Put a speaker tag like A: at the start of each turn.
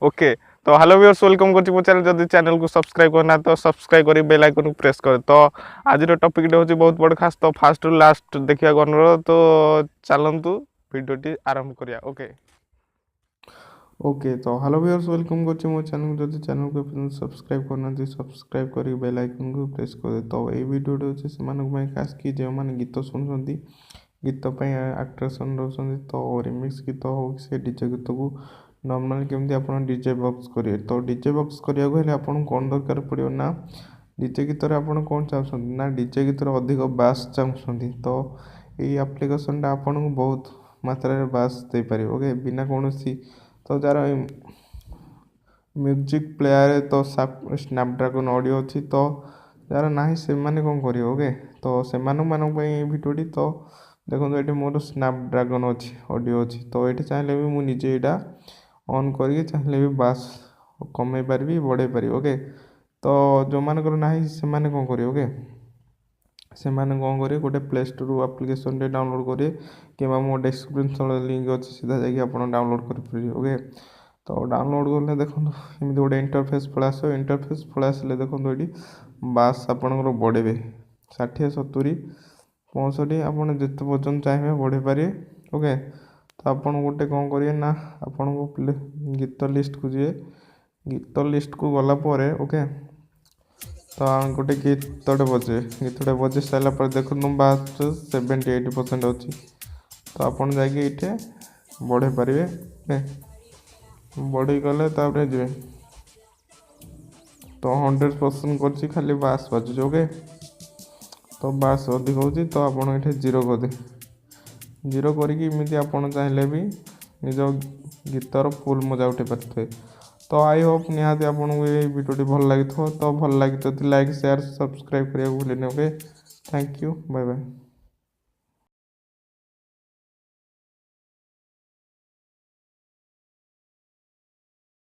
A: Okay तो hello viewers welcome करछि मो चैनल जदि चैनल को सब्सक्राइब करना तो सब्सक्राइब करी बेल आइकन को प्रेस कर। तो आज टॉपिक होछि बहुत बड़ खास तो फास्ट रु लास्ट देखिया अनुरोध तो चलंतु वीडियोटी आरंभ करिया। ओके ओके तो हेलो व्यूअर्स वेलकम करछि मो चैनल जदि चैनल को सब्सक्राइब करना सब्सक्राइब करी बेल आइकन को प्रेस कर। तो ए वीडियो होछि सेमानक पय खास कि जे माने गीत सुनछंती गीत पय अट्रैक्शन रहछंती तो रिमिक्स गीत हो से डीजे गीत को नॉर्मल केमती आप डीजे बॉक्स करेंगे। तो डीजे बॉक्स करने आपन कौन दरकार पड़ो ना डीजे गीत आपन कौन चाहते ना डीजे गीत अधिक बास चाहते तो ये आप्लिकेसन आपन को बहुत मात्रा रे बास दे पारे। ओके बिना कौन तो जार म्यूजिक प्लेयर तो स्नैपड्रैगन ऑडियो अच्छी तो जार ना से मैंने कौन कर। ओके तो से भिडियोटी तो देखो ये मोर स्नैपड्रैगन अच्छी ऑडियो अच्छी तो ये चाहिए भी मुझे यहाँ ऑन करके चाहिए भी बास कमे पारि बढ़े पारि। ओके तो जो मानकर ना से मैंने कौन करेंगे। ओके से मैंने कौन करेंगे गोटे प्ले स्टोर आप्लिकेसन डाउनलोड करेंगे कि मो डिस्क्रिप्शन तले लिंक अच्छी सीधा जाकि आप डाउनलोड करेंगे। ओके तो डाउनलोड कले देखो एमती गोटे इंटरफेस पड़ा आस इंटरफेस पड़ा आसे देखो ये बास आपंकर बढ़े 60 70 65 आप जिते पर्यटन चाहिए बढ़े पारे। ओके तो आपन गोटे कौन करेंगे ना आपन को गीत लिस्ट को जी गीत लिस्ट को गला पर। ओके तो गोटे गीतटे बजे सारापर देखो बास 70-80% अच्छी तो आपन जाइए बढ़े पारे। बढ़ी गले जी तो 100% कर खाली बास बाजुच। ओके तो बास अधिक हो तो आप जीरो कर दे जीरो करमती आपड़ चाहिए भी निज गीतर फुल मजा उठे पारे। तो आई होप निहाती आपको ये वीडियोटी भल लगी तो भल लगी तो लाइक शेयर सब्सक्राइब करिया भूलें। Okay thank you bye bye.